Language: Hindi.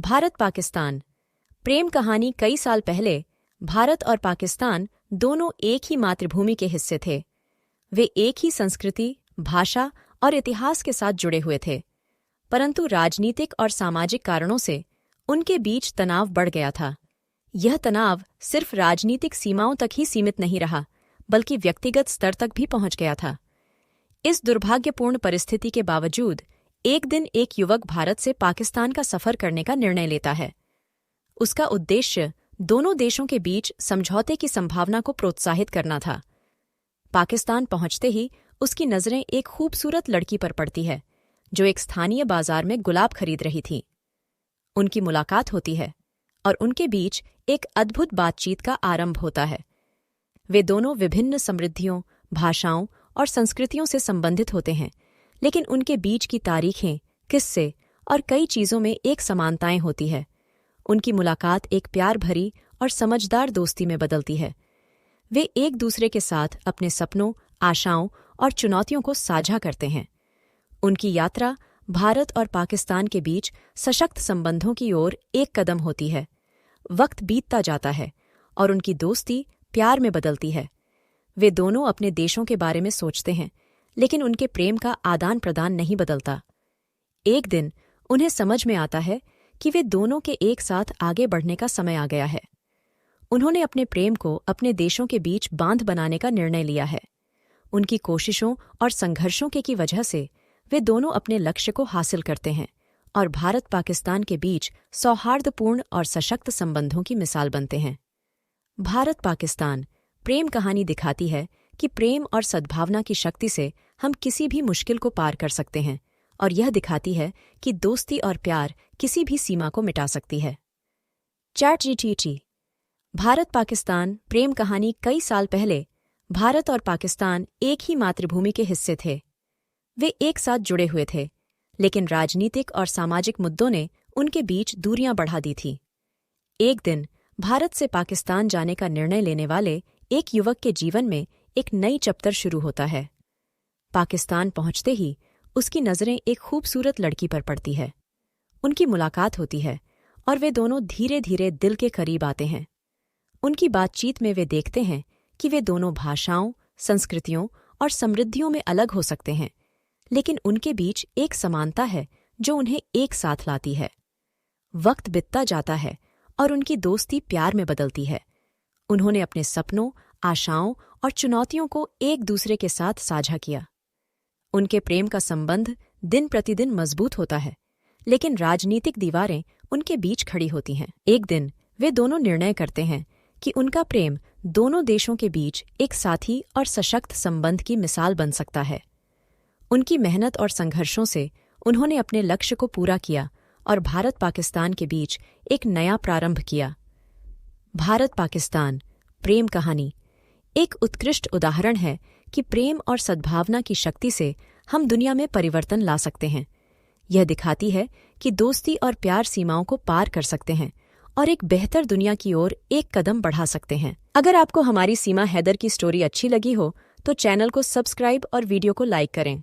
भारत पाकिस्तान प्रेम कहानी। कई साल पहले भारत और पाकिस्तान दोनों एक ही मातृभूमि के हिस्से थे। वे एक ही संस्कृति, भाषा और इतिहास के साथ जुड़े हुए थे, परंतु राजनीतिक और सामाजिक कारणों से उनके बीच तनाव बढ़ गया था। यह तनाव सिर्फ राजनीतिक सीमाओं तक ही सीमित नहीं रहा, बल्कि व्यक्तिगत स्तर तक भी पहुंच गया था। इस दुर्भाग्यपूर्ण परिस्थिति के बावजूद एक दिन एक युवक भारत से पाकिस्तान का सफर करने का निर्णय लेता है। उसका उद्देश्य दोनों देशों के बीच समझौते की संभावना को प्रोत्साहित करना था। पाकिस्तान पहुंचते ही उसकी नजरें एक खूबसूरत लड़की पर पड़ती है, जो एक स्थानीय बाजार में गुलाब खरीद रही थी। उनकी मुलाकात होती है और उनके बीच एक अद्भुत बातचीत का आरंभ होता है। वे दोनों विभिन्न समृद्धियों, भाषाओं और संस्कृतियों से संबंधित होते हैं, लेकिन उनके बीच की तारीखें, किस्से और कई चीज़ों में एक समानताएं होती है। उनकी मुलाकात एक प्यार भरी और समझदार दोस्ती में बदलती है। वे एक दूसरे के साथ अपने सपनों, आशाओं और चुनौतियों को साझा करते हैं। उनकी यात्रा भारत और पाकिस्तान के बीच सशक्त संबंधों की ओर एक कदम होती है। वक्त बीतता जाता है और उनकी दोस्ती प्यार में बदलती है। वे दोनों अपने देशों के बारे में सोचते हैं, लेकिन उनके प्रेम का आदान प्रदान नहीं बदलता। एक दिन उन्हें समझ में आता है कि वे दोनों के एक साथ आगे बढ़ने का समय आ गया है। उन्होंने अपने प्रेम को अपने देशों के बीच बांध बनाने का निर्णय लिया है। उनकी कोशिशों और संघर्षों की वजह से वे दोनों अपने लक्ष्य को हासिल करते हैं और भारत पाकिस्तान के बीच सौहार्दपूर्ण और सशक्त संबंधों की मिसाल बनते हैं। भारत पाकिस्तान प्रेम कहानी दिखाती है कि प्रेम और सद्भावना की शक्ति से हम किसी भी मुश्किल को पार कर सकते हैं, और यह दिखाती है कि दोस्ती और प्यार किसी भी सीमा को मिटा सकती है। ChatGPT भारत पाकिस्तान प्रेम कहानी। कई साल पहले भारत और पाकिस्तान एक ही मातृभूमि के हिस्से थे। वे एक साथ जुड़े हुए थे, लेकिन राजनीतिक और सामाजिक मुद्दों ने उनके बीच दूरियां बढ़ा दी थी। एक दिन भारत से पाकिस्तान जाने का निर्णय लेने वाले एक युवक के जीवन में एक नई चैप्टर शुरू होता है। पाकिस्तान पहुंचते ही उसकी नजरें एक खूबसूरत लड़की पर पड़ती है। उनकी मुलाकात होती है और वे दोनों धीरे धीरे दिल के करीब आते हैं। उनकी बातचीत में वे देखते हैं कि वे दोनों भाषाओं, संस्कृतियों और समृद्धियों में अलग हो सकते हैं, लेकिन उनके बीच एक समानता है जो उन्हें एक साथ लाती है। वक्त बीतता जाता है और उनकी दोस्ती प्यार में बदलती है। उन्होंने अपने सपनों, आशाओं और चुनौतियों को एक दूसरे के साथ साझा किया। उनके प्रेम का संबंध दिन प्रतिदिन मजबूत होता है, लेकिन राजनीतिक दीवारें उनके बीच खड़ी होती हैं। एक दिन वे दोनों निर्णय करते हैं कि उनका प्रेम दोनों देशों के बीच एक साथी और सशक्त संबंध की मिसाल बन सकता है। उनकी मेहनत और संघर्षों से उन्होंने अपने लक्ष्य को पूरा किया और भारत पाकिस्तान के बीच एक नया प्रारंभ किया। भारत पाकिस्तान प्रेम कहानी एक उत्कृष्ट उदाहरण है कि प्रेम और सद्भावना की शक्ति से हम दुनिया में परिवर्तन ला सकते हैं। यह दिखाती है कि दोस्ती और प्यार सीमाओं को पार कर सकते हैं और एक बेहतर दुनिया की ओर एक कदम बढ़ा सकते हैं। अगर आपको हमारी सीमा हैदर की स्टोरी अच्छी लगी हो तो चैनल को सब्सक्राइब और वीडियो को लाइक करें।